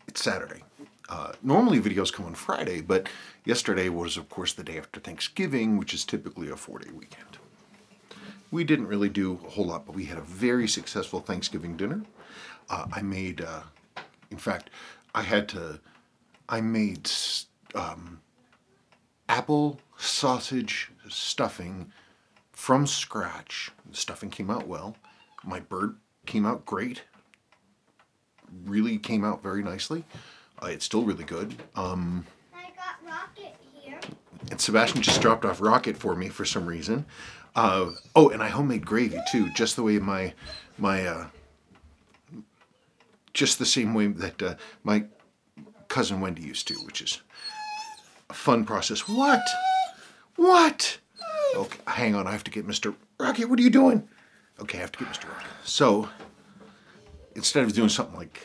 It's Saturday. Normally videos come on Friday, but yesterday was, of course, the day after Thanksgiving, which is typically a 4-day weekend. We didn't really do a whole lot, but we had a very successful Thanksgiving dinner. I made, in fact, I made apple sausage stuffing from scratch. The stuffing came out well. My bird came out great. Really came out very nicely. It's still really good. I got Rocket here. And Sebastian just dropped off Rocket for me for some reason. Oh, and I homemade gravy too, just the way just the same way that my cousin Wendy used to, which is a fun process. What? What? Okay, hang on. I have to get Mr. Rocket. What are you doing? Okay, I have to get Mr. Rocket. So instead of doing something like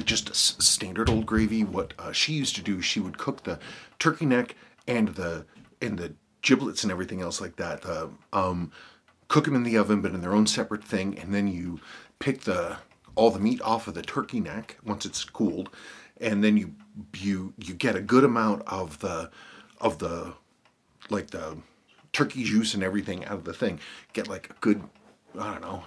just a standard old gravy, what she used to do, she would cook the turkey neck and the giblets and everything else like that. Cook them in the oven, but in their own separate thing, and then you pick all the meat off of the turkey neck once it's cooled, and then you get a good amount of the turkey juice and everything out of the thing. Get like a good, I don't know,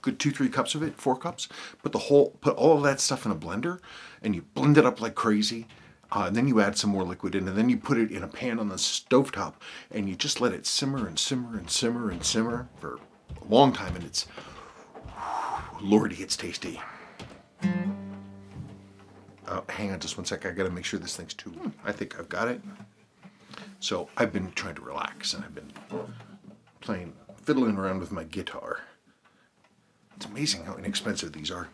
good 2-3 cups of it, 4 cups. Put all of that stuff in a blender, and you blend it up like crazy. And then you add some more liquid in, and then you put it in a pan on the stovetop, and you just let it simmer and simmer and simmer and simmer for a long time, and it's, lordy, it's tasty. Hang on just one sec. I gotta make sure this thing's too. I think I've got it. So I've been trying to relax, and I've been fiddling around with my guitar. It's amazing how inexpensive these are.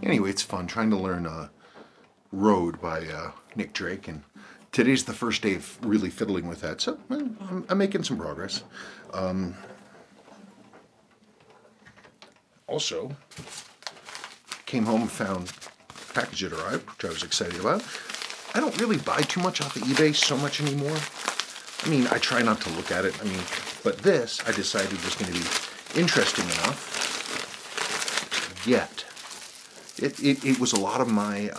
Anyway, it's fun trying to learn Road by Nick Drake, and today's the first day of really fiddling with that, so I'm making some progress. Also, came home and found a package had arrived, which I was excited about. I don't really buy too much off of eBay so much anymore. I mean, I try not to look at it. I mean, but this I decided was going to be interesting enough. Yet, it was a lot of my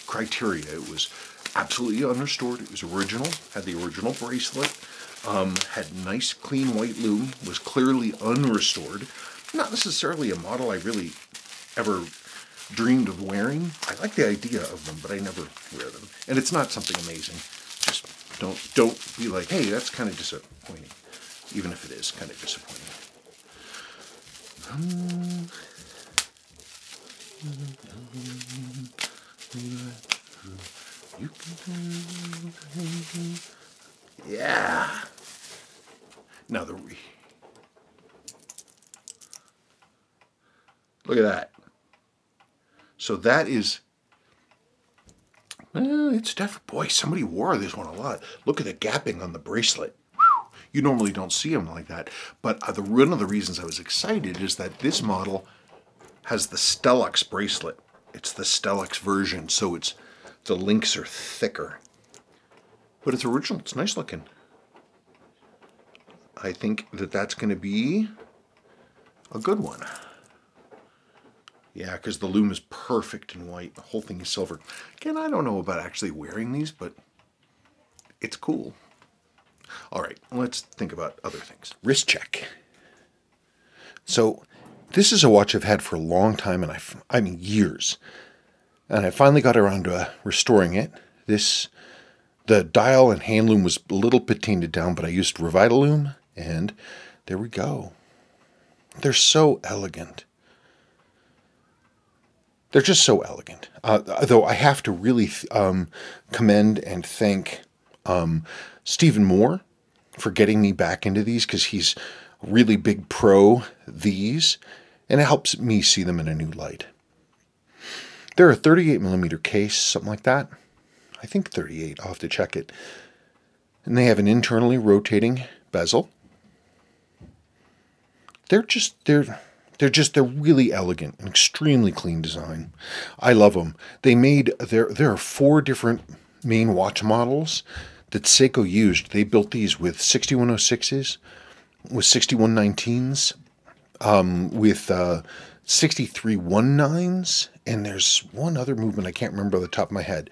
criteria. It was absolutely unrestored. It was original. Had the original bracelet. Had nice, clean white loom. Was clearly unrestored. Not necessarily a model I really ever dreamed of wearing. I like the idea of them, but I never wear them. And it's not something amazing. Just don't be like, hey, that's kind of disappointing. Even if it is kind of disappointing. Yeah. Now look at that. So that is, it's definitely, boy, somebody wore this one a lot. Look at the gapping on the bracelet. You normally don't see them like that. But one of the reasons I was excited is that this model has the Stellux bracelet. It's the Stellux version, so the links are thicker. But it's original. It's nice looking. I think that's going to be a good one. Yeah, because the loom is perfect in white. The whole thing is silver. Again, I don't know about actually wearing these, but it's cool. All right, let's think about other things. Wrist check. So this is a watch I've had for a long time, and I mean years. And I finally got around to restoring it. The dial and hand loom was a little patinaed down, but I used Revitaloom, and there we go. They're so elegant. They're just so elegant. Though I have to really commend and thank Stephen Moore for getting me back into these because he's really big pro these, and it helps me see them in a new light. They're a 38mm case, something like that. I think 38, I'll have to check it. And they have an internally rotating bezel. They're really elegant and extremely clean design. I love them. There are 4 different main watch models that Seiko used. They built these with 6106s, with 6119s, with 6319s, and there's one other movement I can't remember off the top of my head.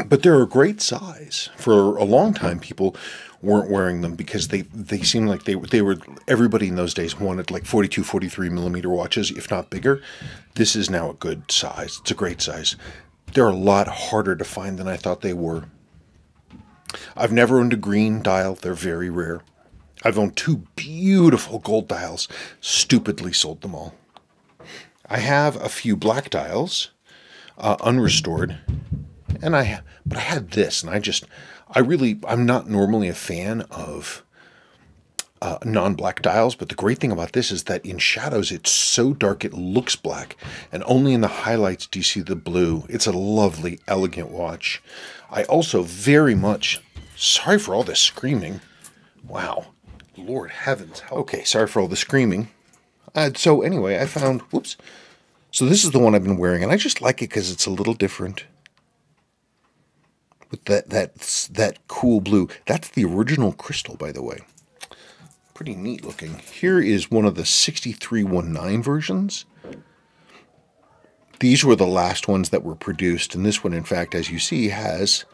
But they're a great size. For a long time, people weren't wearing them because they seemed like they were, everybody in those days wanted like 42, 43mm watches, if not bigger. This is now a good size. It's a great size. They're a lot harder to find than I thought they were. I've never owned a green dial. They're very rare. I've owned 2 beautiful gold dials. Stupidly sold them all. I have a few black dials, unrestored, but I had this, and I'm not normally a fan of non-black dials, but the great thing about this is that in shadows it's so dark it looks black, and only in the highlights do you see the blue. It's a lovely, elegant watch. I also very much, sorry for all this screaming. Wow, Lord heavens. Okay, sorry for all the screaming. So anyway, I found, whoops. So this is the one I've been wearing, and I just like it because it's a little different. With that cool blue. That's the original crystal, by the way. Pretty neat looking. Here is one of the 6319 versions. These were the last ones that were produced, and this one, in fact, as you see, has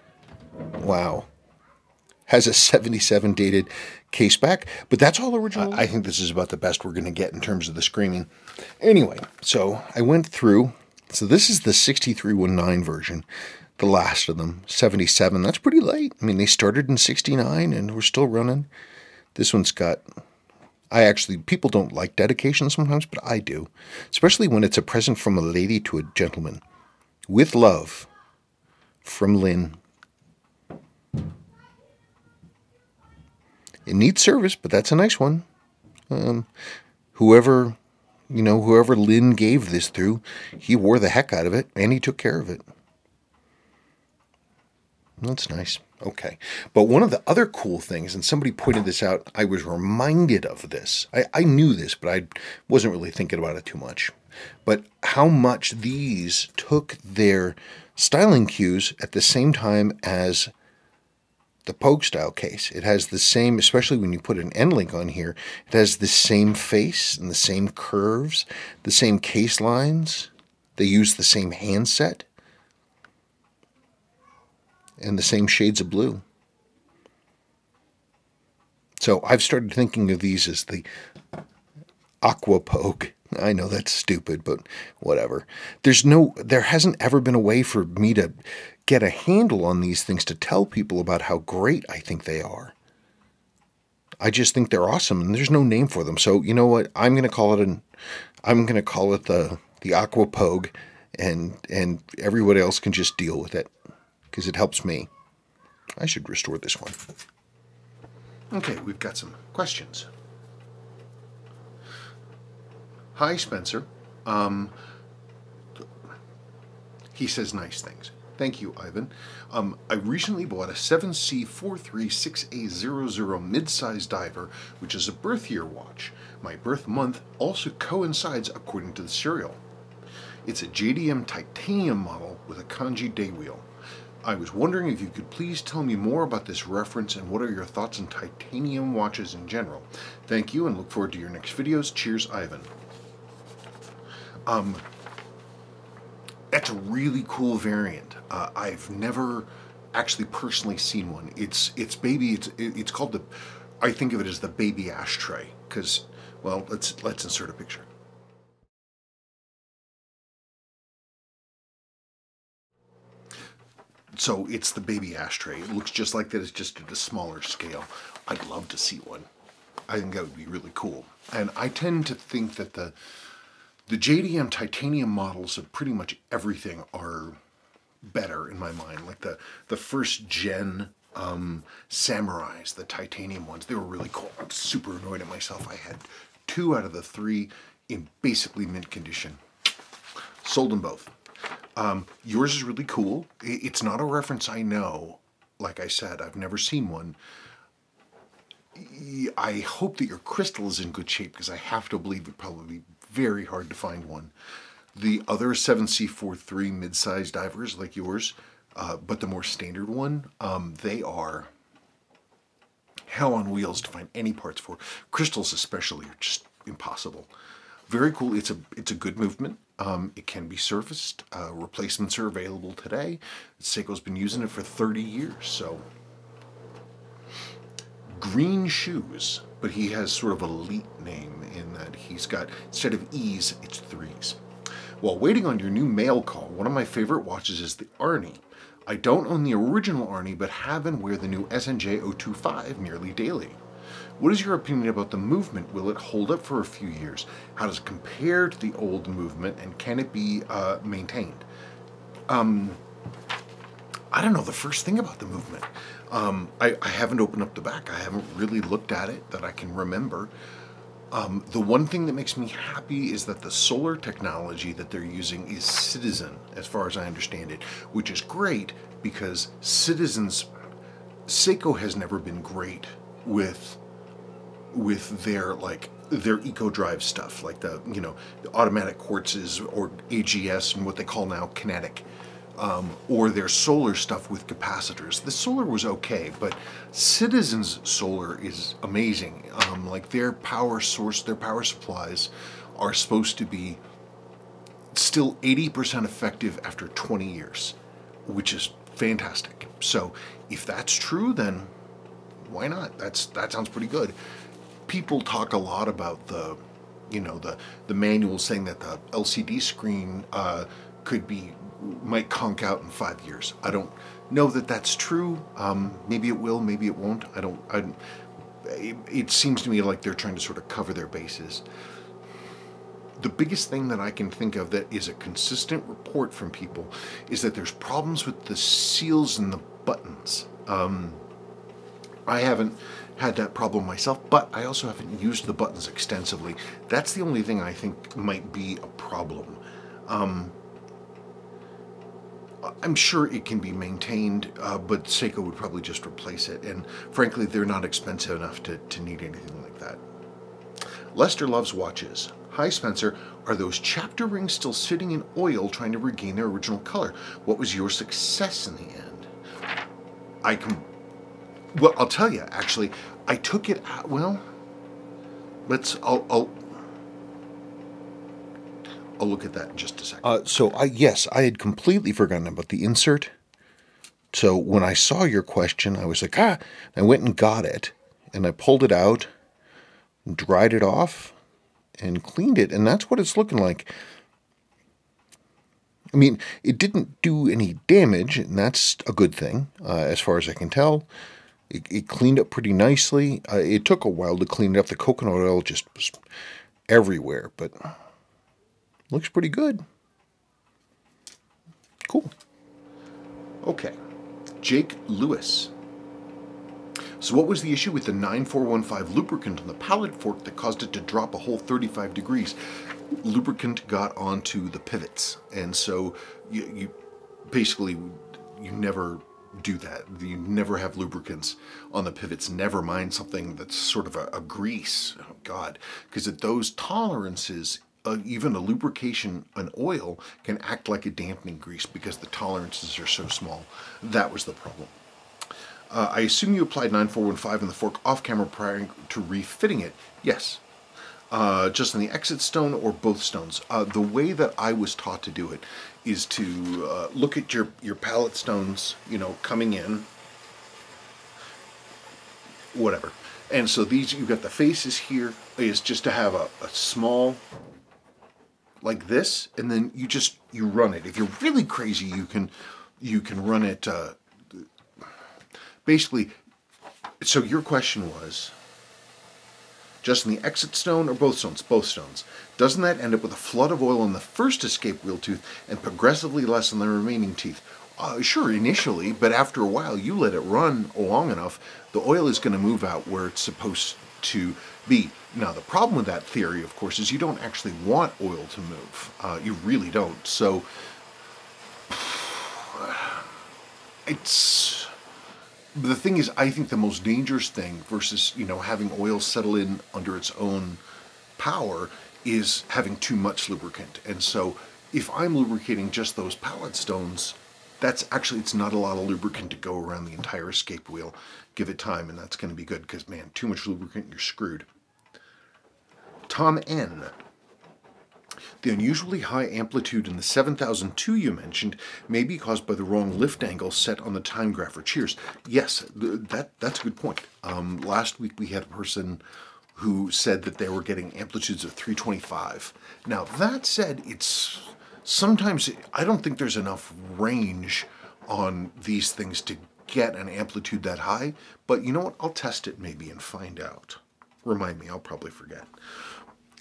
a 77 dated case back, but that's all original. I think this is about the best we're going to get in terms of the screening. Anyway, so I went through. So this is the 6319 version. The last of them, 77. That's pretty late. I mean, they started in 69 and we're still running. This one's got, people don't like dedication sometimes, but I do. Especially when it's a present from a lady to a gentleman. With love, from Lynn. It needs service, but that's a nice one. Whoever Lynn gave this through, he wore the heck out of it and he took care of it. That's nice. Okay. But one of the other cool things, and somebody pointed this out, I was reminded of this. I knew this, but I wasn't really thinking about it too much. But how much these took their styling cues at the same time as the Pogue style case. It has the same, especially when you put an end link on here, it has the same face and the same curves, the same case lines. They use the same handset. And the same shades of blue. So I've started thinking of these as the Aqua Pogue. I know that's stupid, but whatever. There hasn't ever been a way for me to get a handle on these things to tell people about how great I think they are. I just think they're awesome, and there's no name for them. So you know what? I'm going to call it the Aqua Pogue, and everybody else can just deal with it. Because it helps me. I should restore this one. Okay, we've got some questions. Hi, Spencer. He says nice things. Thank you, Ivan. I recently bought a 7C436A00 mid-size diver, which is a birth year watch. My birth month also coincides according to the serial. It's a JDM titanium model with a kanji day wheel. I was wondering if you could please tell me more about this reference and what are your thoughts on titanium watches in general. Thank you and look forward to your next videos. Cheers, Ivan. That's a really cool variant. I've never actually personally seen one. It's called the, I think of it as the baby ashtray because, well, let's insert a picture. So it's the baby ashtray. It looks just like that. It's just at a smaller scale. I'd love to see one. I think that would be really cool. And I tend to think that the JDM titanium models of pretty much everything are better in my mind. Like the first gen Samurais, the titanium ones, they were really cool. I'm super annoyed at myself. I had 2 out of the 3 in basically mint condition. Sold them both. Yours is really cool. It's not a reference I know. Like I said, I've never seen one. I hope that your crystal is in good shape, because I have to believe it'd probably be very hard to find one. The other 7C43 mid-sized divers like yours, but the more standard one, they are hell on wheels to find any parts for. Crystals especially are just impossible. Very cool. It's a good movement. It can be serviced. Replacements are available today. Seiko's been using it for 30 years, so. Green Shoes, but he has sort of a elite name in that he's got, instead of E's, it's 3s. While waiting on your new mail call, one of my favorite watches is the Arnie. I don't own the original Arnie, but have and wear the new SNJ025 nearly daily. What is your opinion about the movement? Will it hold up for a few years? How does it compare to the old movement, and can it be maintained? I don't know the first thing about the movement. I haven't opened up the back. I haven't really looked at it that I can remember. The one thing that makes me happy is that the solar technology that they're using is Citizen, as far as I understand it, which is great because Seiko has never been great with their eco drive stuff, like the automatic quartzes or AGS and what they call now kinetic. Or their solar stuff with capacitors. The solar was okay, but Citizen's solar is amazing. Like their power source, their power supplies are supposed to be still 80% effective after 20 years, which is fantastic. So if that's true, then why not? That sounds pretty good. People talk a lot about the manual saying that the LCD screen might conk out in 5 years. I don't know that that's true. Maybe it will, maybe it won't. It seems to me like they're trying to sort of cover their bases. The biggest thing that I can think of that is a consistent report from people is that there's problems with the seals and the buttons. I haven't had that problem myself, but I also haven't used the buttons extensively. That's the only thing I think might be a problem. I'm sure it can be maintained, but Seiko would probably just replace it, and frankly they're not expensive enough to need anything like that. Lester loves watches. Hi Spencer, are those chapter rings still sitting in oil trying to regain their original color? What was your success in the end? Well, I'll tell you, actually, I took it out, well, I'll look at that in just a second. Yes, I had completely forgotten about the insert. So when I saw your question, I was like, I went and got it, and I pulled it out, dried it off, and cleaned it, and that's what it's looking like. I mean, it didn't do any damage, and that's a good thing, as far as I can tell. It cleaned up pretty nicely. It took a while to clean it up. The coconut oil just was everywhere, but looks pretty good. Cool. Okay. Jake Lewis. So what was the issue with the 9415 lubricant on the pallet fork that caused it to drop a whole 35 degrees? Lubricant got onto the pivots, and so you basically, you never do that. You never have lubricants on the pivots, never mind something that's sort of a grease. Oh God, because at those tolerances, even a lubrication, an oil, can act like a dampening grease because the tolerances are so small. That was the problem. I assume you applied 9415 in the fork off camera prior to refitting it. Yes. Just on the exit stone or both stones. The way that I was taught to do it is to look at your pallet stones, coming in, whatever. And so these, you've got the faces here, is just to have a small, like this, and then you run it. If you're really crazy, you can run it, basically. So your question was, just in the exit stone or both stones? Both stones. Doesn't that end up with a flood of oil on the first escape wheel tooth and progressively less on the remaining teeth? Sure, initially, but after a while, you let it run long enough, the oil is going to move out where it's supposed to be. Now, the problem with that theory, of course, is you don't actually want oil to move. You really don't. So, it's... The thing is, I think the most dangerous thing versus, having oil settle in under its own power is having too much lubricant. And so, if I'm lubricating just those pallet stones, it's not a lot of lubricant to go around the entire escape wheel. Give it time, and that's going to be good, because, man, too much lubricant, you're screwed. Tom N. The unusually high amplitude in the 7002 you mentioned may be caused by the wrong lift angle set on the time graph for cheers. Yes, that's a good point. Last week we had a person who said that they were getting amplitudes of 325. Now, that said, sometimes I don't think there's enough range on these things to get an amplitude that high, but you know what? I'll test it maybe and find out. Remind me, I'll probably forget.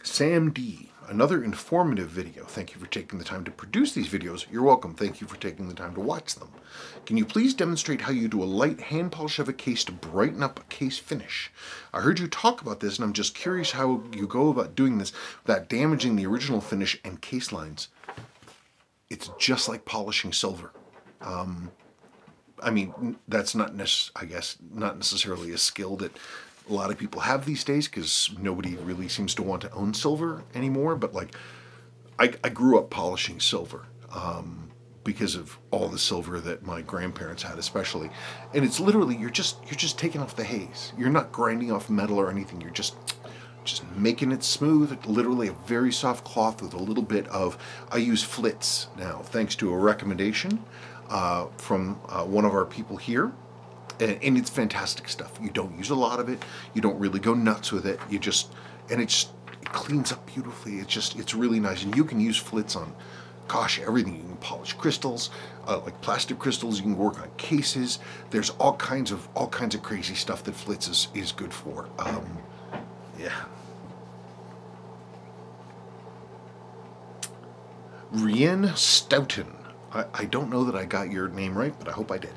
Sam D. Another informative video. Thank you for taking the time to produce these videos. You're welcome. Thank you for taking the time to watch them. Can you please demonstrate how you do a light hand polish of a case to brighten up a case finish? I heard you talk about this, and I'm just curious how you go about doing this without damaging the original finish and case lines. It's just like polishing silver. I mean, that's not necessarily a skill that a lot of people have these days, because nobody really seems to want to own silver anymore. But like, I grew up polishing silver because of all the silver that my grandparents had, especially. And it's literally you're just taking off the haze. You're not grinding off metal or anything. You're just making it smooth. Literally a very soft cloth with a little bit of. I use Flitz now, thanks to a recommendation from one of our people here. And it's fantastic stuff. You don't use a lot of it. You don't really go nuts with it. It cleans up beautifully. It's really nice. And you can use Flitz on, gosh, everything. You can polish crystals, like plastic crystals. You can work on cases. There's all kinds of crazy stuff that Flitz is good for. Yeah. Rien Stoughton. I don't know that I got your name right, but I hope I did.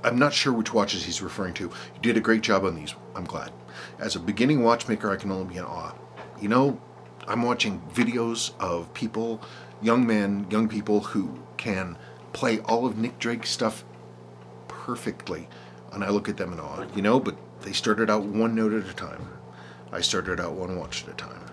I'm not sure which watches he's referring to. You did a great job on these. I'm glad. As a beginning watchmaker, I can only be in awe. I'm watching videos of people, young people who can play all of Nick Drake's stuff perfectly. And I look at them in awe, but they started out one note at a time. I started out one watch at a time.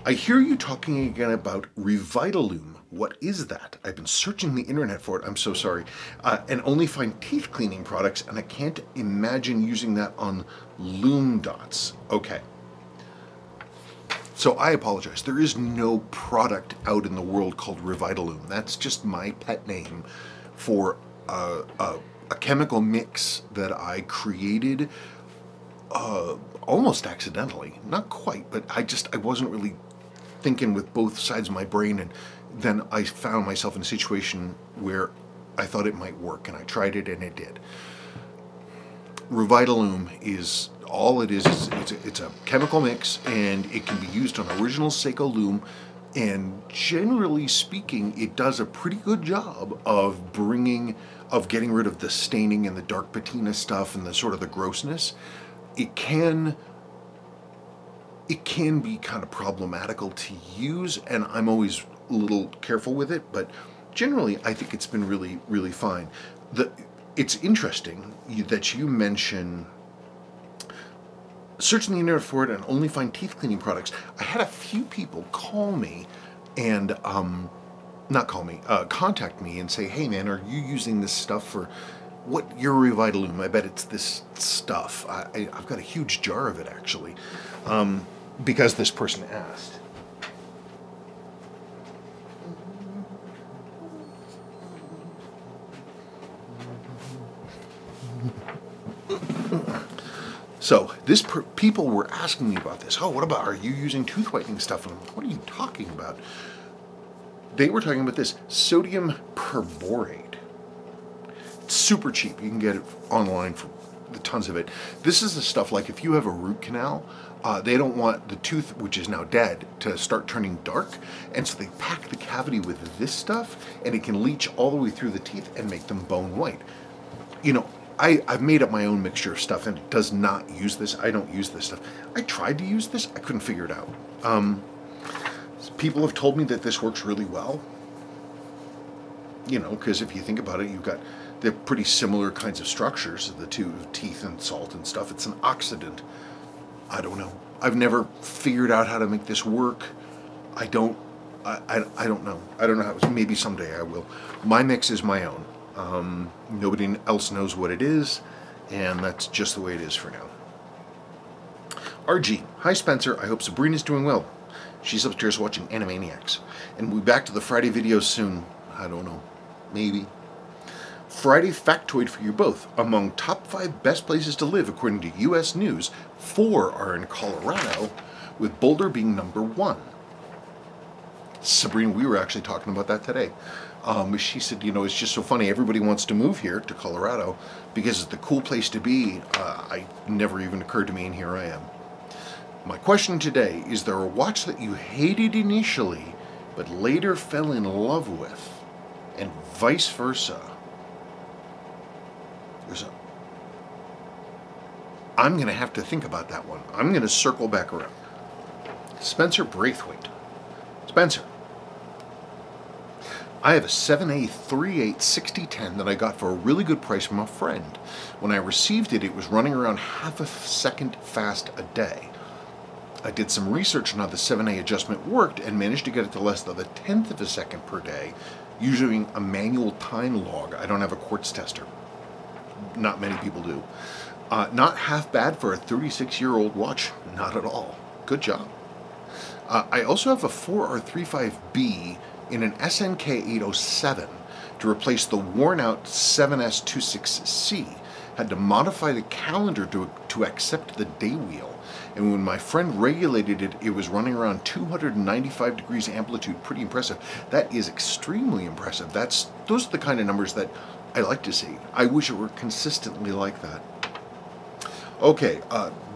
I hear you talking again about Revitaloom. What is that? I've been searching the internet for it. I'm so sorry. And only find teeth cleaning products, and I can't imagine using that on loom dots. Okay. So I apologize. There is no product out in the world called Revitaloom. That's just my pet name for a chemical mix that I created almost accidentally. Not quite, but I wasn't really thinking with both sides of my brain, and then I found myself in a situation where I thought it might work, and I tried it, and it did. Revitaloom is all it is. It's a chemical mix, and it can be used on original Seiko loom, and generally speaking, it does a pretty good job of getting rid of the staining and the dark patina stuff and the sort of the grossness. It can be kind of problematical to use, and I'm always a little careful with it, but generally I think it's been really, really fine. It's interesting that you mention searching the internet for it and only find teeth cleaning products. I had a few people call me and contact me and say, hey man, are you using this stuff for what your Revitaloom? I bet it's this stuff. I've got a huge jar of it actually, because this person asked. So people were asking me about this. Oh, what about, are you using tooth whitening stuff? And I'm like, what are you talking about? They were talking about this sodium perborate. It's super cheap. You can get it online for tons of it. This is the stuff like if you have a root canal, they don't want the tooth, which is now dead, to start turning dark, and so they pack the cavity with this stuff, and it can leach all the way through the teeth and make them bone white. You know, I've made up my own mixture of stuff, and it does not use this. I don't use this stuff. I tried to use this. I couldn't figure it out. People have told me that this works really well. You know, because if you think about it, they're pretty similar kinds of structures, the two, teeth and salt and stuff. It's an oxidant. I don't know. I've never figured out how to make this work. I don't know. I don't know how. Maybe someday I will. My mix is my own. Nobody else knows what it is, and that's just the way it is for now. RG. Hi, Spencer. I hope Sabrina's doing well. She's upstairs watching Animaniacs. And we'll be back to the Friday videos soon. I don't know. Maybe. Friday factoid for you both. Among top 5 best places to live according to U.S. News, 4 are in Colorado, with Boulder being number 1. Sabrina, we were actually talking about that today. She said, you know, it's just so funny. Everybody wants to move here to Colorado because it's the cool place to be. I never even occurred to me, and here I am. My question today, is there a watch that you hated initially, but later fell in love with, and vice versa? I'm going to have to think about that one. I'm going to circle back around. Spencer Braithwaite. Spencer. I have a 7A 3/8 6010 that I got for a really good price from a friend. When I received it, it was running around half a second fast a day. I did some research on how the 7A adjustment worked and managed to get it to less than 1/10 of a second per day, using a manual time log. I don't have a quartz tester. Not many people do. Not half bad for a 36-year-old watch. Not at all. Good job. I also have a 4R35B in an SNK 807 to replace the worn-out 7S26C. Had to modify the calendar to accept the day wheel. And when my friend regulated it, it was running around 295 degrees amplitude. Pretty impressive. That is extremely impressive. Those are the kind of numbers that I like to see. I wish it were consistently like that. Okay,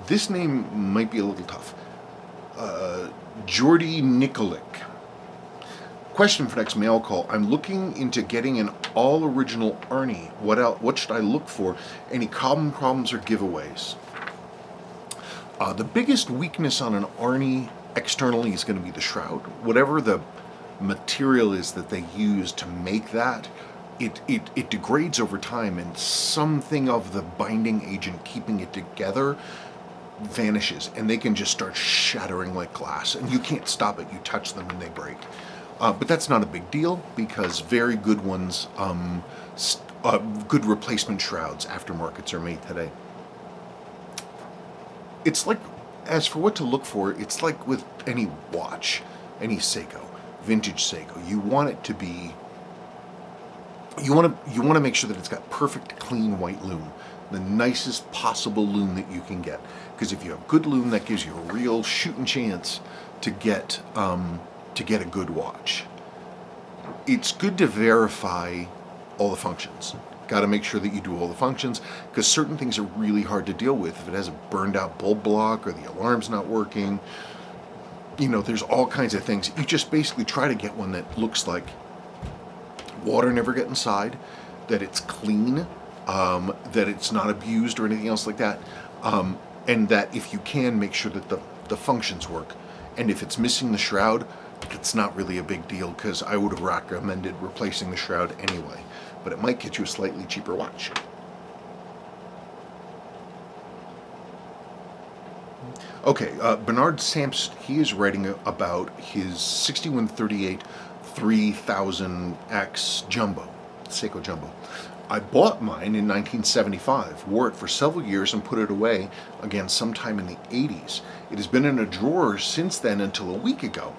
this name might be a little tough. Jordy Nikolic. Question for next mail call. I'm looking into getting an all-original Arnie. What should I look for? Any common problems or giveaways? The biggest weakness on an Arnie externally is going to be the shroud. Whatever the material is that they use to make that, it degrades over time, and something of the binding agent keeping it together vanishes, and they can just start shattering like glass, and you can't stop it. You touch them and they break. But that's not a big deal, because very good ones, good replacement shrouds, aftermarkets, are made today. It's like, as for what to look for, it's like with any watch, any Seiko, vintage Seiko. You want it to be, you want to make sure that it's got perfect, clean white lume, the nicest possible lume that you can get. Because if you have good lume, that gives you a real shooting chance to get a good watch. It's good to verify all the functions. Got to make sure that you do all the functions, because certain things are really hard to deal with. If it has a burned out bulb block or the alarm's not working, you know, there's all kinds of things. You just basically try to get one that looks like water never get inside, that it's clean, that it's not abused or anything else like that, and that if you can, make sure that the functions work. And if it's missing the shroud, it's not really a big deal, because I would have recommended replacing the shroud anyway. But it might get you a slightly cheaper watch. Okay, Bernard Samst, he is writing about his 6138 3000X Jumbo, Seiko Jumbo. I bought mine in 1975, wore it for several years, and put it away again sometime in the 80s. It has been in a drawer since then until a week ago.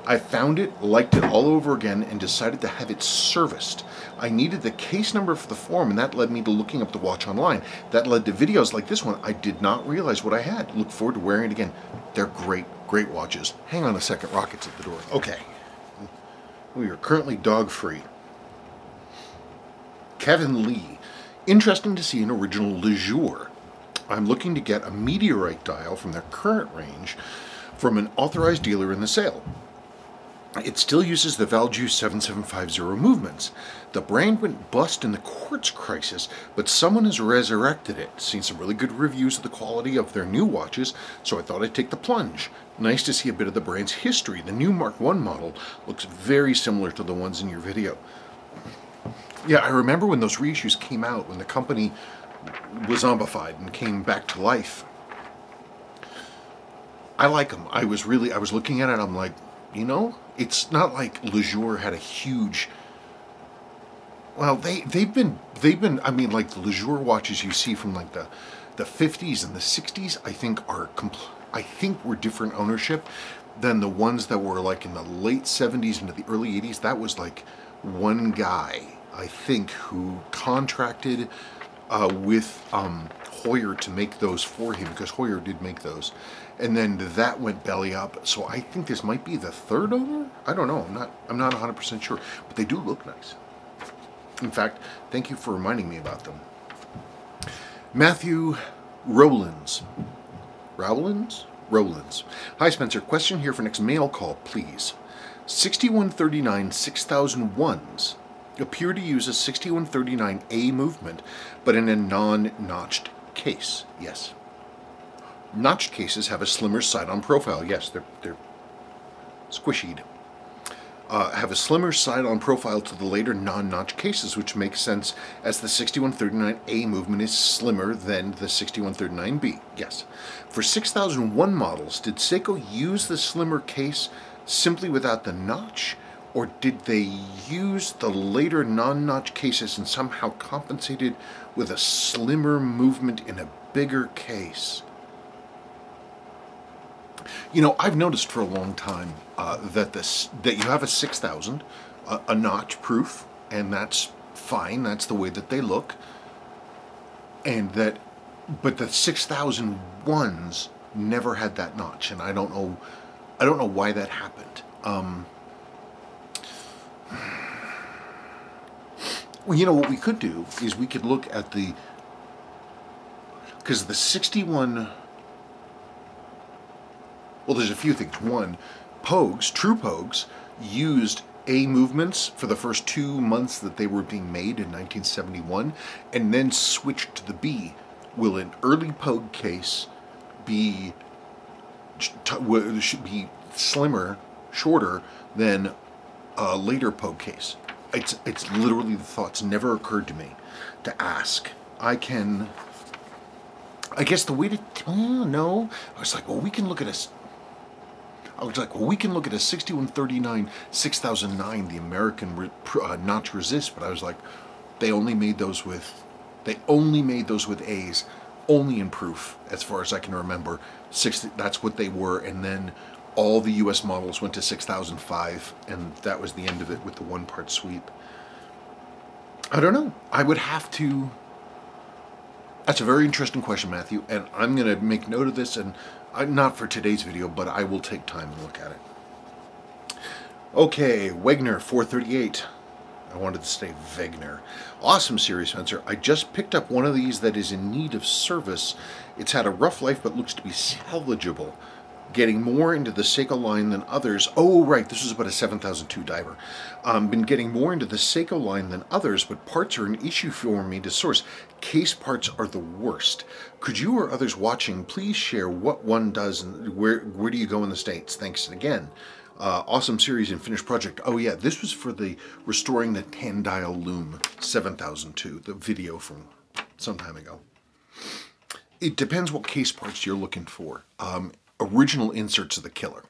I found it, liked it all over again, and decided to have it serviced. I needed the case number for the form, and that led me to looking up the watch online. That led to videos like this one. I did not realize what I had. Look forward to wearing it again. They're great, great watches. Hang on a second, Rocket's at the door. Okay. We are currently dog-free. Kevin Lee. Interesting to see an original Le Jour. I'm looking to get a Meteorite dial from their current range from an authorized dealer in the sale. It still uses the Valjoux 7750 movements. The brand went bust in the quartz crisis, but someone has resurrected it. Seen some really good reviews of the quality of their new watches, so I thought I'd take the plunge. Nice to see a bit of the brand's history. The new Mark I model looks very similar to the ones in your video. Yeah, I remember when those reissues came out, when the company was zombified and came back to life. I like them. I was looking at it, I'm like, you know, it's not like Lejour had a huge... Well, they've been. I mean, like the Lejour watches you see from like the 50s and the 60s, I think were different ownership than the ones that were like in the late 70s into the early 80s. That was like one guy, I think, who contracted with Heuer to make those for him, because Heuer did make those. And then that went belly up. So I think this might be the third owner. I don't know. I'm not 100% sure, but they do look nice. In fact, thank you for reminding me about them. Matthew Rowlands. Rowlands. Hi Spencer. Question here for next mail call, please. 6139 6001s appear to use a 6139A movement, but in a non-notched case. Yes. Notched cases have a slimmer side-on profile. Yes, they're squishied. Have a slimmer side-on profile to the later non-notched cases, which makes sense as the 6139A movement is slimmer than the 6139B. Yes. For 6001 models, did Seiko use the slimmer case simply without the notch, or did they use the later non-notch cases and somehow compensated with a slimmer movement in a bigger case? You know, I've noticed for a long time that you have a 6000, a notch proof, and that's fine. That's the way that they look. And but the 6001s never had that notch, and I don't know why that happened. Well, you know what we could do is we could look at because the 61. Well, there's a few things. One, true Pogues, used A movements for the first 2 months that they were being made in 1971, and then switched to the B. Will an early Pogue case should be slimmer, shorter than a later Pogue case? It's literally the thoughts never occurred to me to ask. I guess the way to no. I was like, well, we can look at a 6139 6009, the American notch resist, but I was like, they only made those with A's, only in proof, as far as I can remember. That's what they were, and then all the US models went to 6005, and that was the end of it with the one-part sweep. I don't know. I would have to... That's a very interesting question, Matthew, and I'm going to make note of this, and not for today's video, but I will take time and look at it. Okay, Wegner 438. I wanted to say Wegner. Awesome series, Spencer. I just picked up one of these that is in need of service. It's had a rough life, but looks to be salvageable. Getting more into the Seiko line than others. Oh, right, this was about a 7002 diver. Been getting more into the Seiko line than others, but parts are an issue for me to source. Case parts are the worst. Could you or others watching please share what one does and where do you go in the States? Thanks again. Awesome series and finished project. Oh yeah, this was for the Restoring the Tandial Loom 7002, the video from some time ago. It depends what case parts you're looking for. Original inserts are the killer.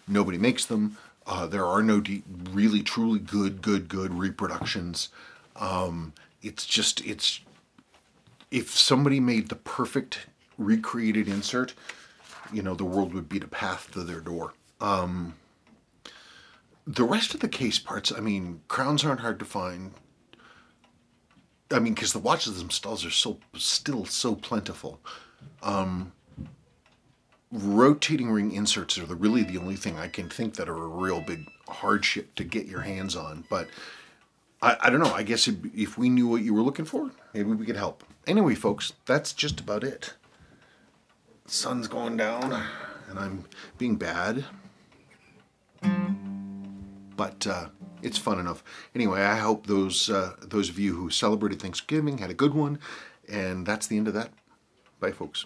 Nobody makes them. There are no really truly good reproductions. If somebody made the perfect recreated insert, you know, the world would beat a path to their door. The rest of the case parts, I mean, crowns aren't hard to find. I mean, because the watches themselves are still so plentiful. Rotating ring inserts are really the only thing I can think that are a real big hardship to get your hands on. But I don't know. I guess if we knew what you were looking for, maybe we could help. anyway, folks, that's just about it. The sun's going down, and I'm being bad. But it's fun enough. Anyway, I hope those of you who celebrated Thanksgiving had a good one. And that's the end of that. Bye, folks.